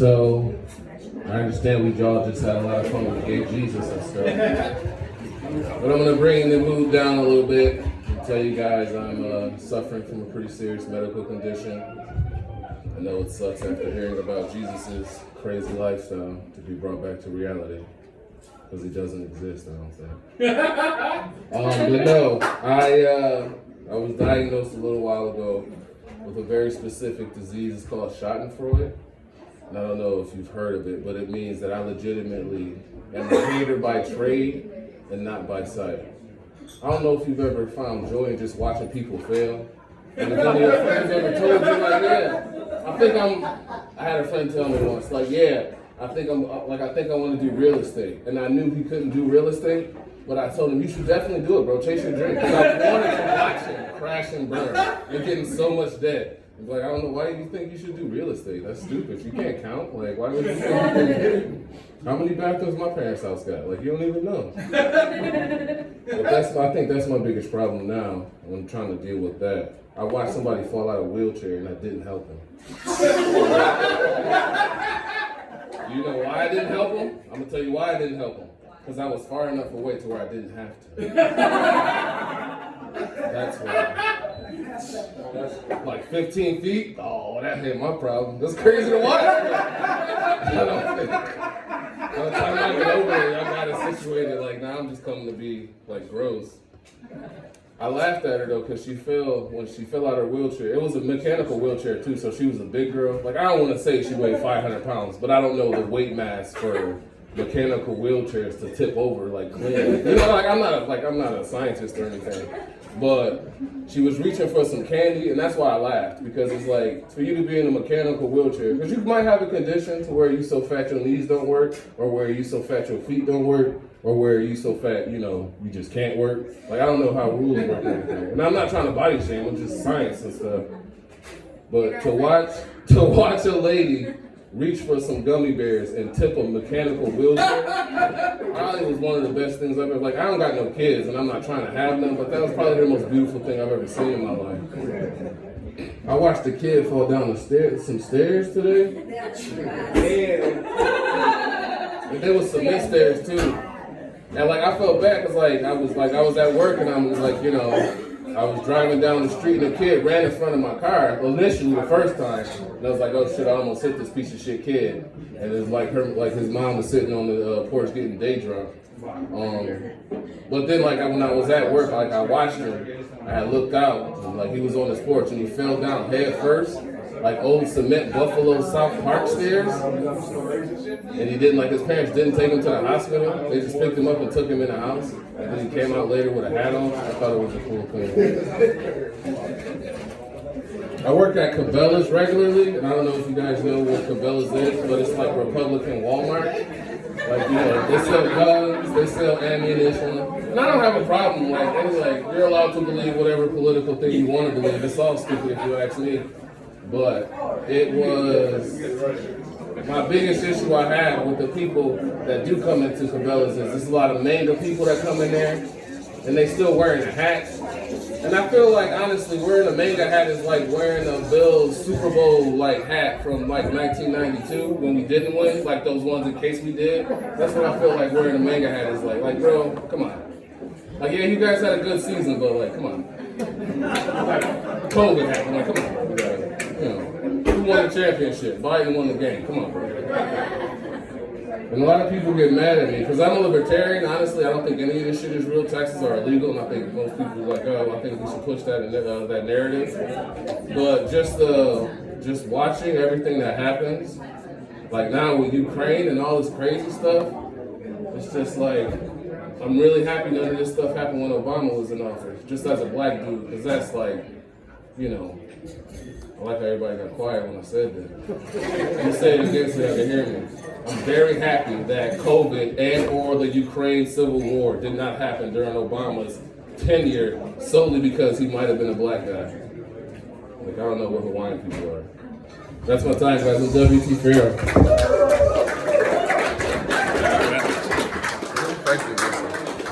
So I understand we all just had a lot of fun with Gay Jesus and stuff. But I'm gonna bring the mood down a little bit and tell you guys I'm suffering from a pretty serious medical condition. I know it sucks after hearing about Jesus' crazy lifestyle to be brought back to reality. Because he doesn't exist, I don't think. But no, I was diagnosed a little while ago with a very specific disease. It's called Schadenfreude. And I don't know if you've heard of it, but it means that I legitimately am a hater by trade and not by sight. I don't know if you've ever found joy in just watching people fail. And if any of your friends ever told you, like, yeah, I had a friend tell me once, like, yeah, I think I want to do real estate. And I knew he couldn't do real estate, but I told him, you should definitely do it, bro. Chase your dream. Because I wanted to watch him crash and burn and getting so much debt. He's like, I don't know, why do you think you should do real estate? That's stupid. You can't count. Like, why would you think how many bathrooms my parents' house got? Like, you don't even know. But I think that's my biggest problem now when I'm trying to deal with that. I watched somebody fall out of a wheelchair and I didn't help him. You know why I didn't help him? I'm gonna tell you why I didn't help him. Because I was far enough away to where I didn't have to. That's why. That's like 15 feet? Oh, that hit my problem. That's crazy to watch. I don't think. By the time I get over it, I got it situated. Like, now I'm just coming to be like gross. I laughed at her though, because when she fell out of her wheelchair. It was a mechanical wheelchair too, so she was a big girl. Like, I don't want to say she weighed 500 pounds, but I don't know the weight mass for mechanical wheelchairs to tip over like clean. You know, like I'm not a scientist or anything, but she was reaching for some candy, and that's why I laughed, because it's like, for you to be in a mechanical wheelchair, because you might have a condition to where you so fat your knees don't work, or where you so fat your feet don't work, or where you so fat, you know, you just can't work. Like, I don't know how rules work or anything. And I'm not trying to body shame, it's just science and stuff. But to watch a lady reach for some gummy bears and tip a mechanical wheelchair, probably was one of the best things I've ever, like, I don't got no kids and I'm not trying to have them, but that was probably the most beautiful thing I've ever seen in my life. I watched a kid fall down some stairs today. And there was some stairs too. And like, I felt bad because I was at work and I was like, you know, I was driving down the street and a kid ran in front of my car initially the first time. And I was like, oh shit, I almost hit this piece of shit kid. And it was like his mom was sitting on the porch getting day drunk. But then like when I was at work, like I watched him, I had looked out and like he was on his porch and he fell down head first. Like old cement Buffalo South Park stairs. And he didn't, like his parents didn't take him to the hospital. They just picked him up and took him in the house. And then he came out later with a hat on. I thought it was a cool thing. I work at Cabela's regularly, and I don't know if you guys know what Cabela's is, but it's like Republican Walmart. Like, you know, they sell guns, they sell ammunition. And I don't have a problem, you're allowed to believe whatever political thing you want to believe. It's all stupid if you ask me. But it was my biggest issue I have with the people that do come into Cabela's is there's a lot of manga people that come in there and they still wearing a hat. And I feel like honestly wearing a manga hat is like wearing a Bills Super Bowl like hat from like 1992 when we didn't win, like those ones in case we did. That's what I feel like wearing a manga hat is like. Like, bro, come on. Like, yeah, you guys had a good season, but like, come on. Like, COVID happened, like, come on, bro. You know, who won the championship? Biden won the game. Come on, bro. And a lot of people get mad at me because I'm a libertarian. Honestly, I don't think any of this shit is real. Taxes are illegal, and I think most people are like, oh, I think we should push that narrative. But just watching everything that happens, like now with Ukraine and all this crazy stuff, it's just like, I'm really happy none of this stuff happened when Obama was in office, just as a black dude, because that's like, you know, I like how everybody got quiet when I said that. I'm gonna say it again so y'all can hear me. I'm very happy that COVID and or the Ukraine civil war did not happen during Obama's tenure solely because he might have been a black guy. Like, I don't know what Hawaiian people are. That's my time, guys. I'm WT Freer. Thank you.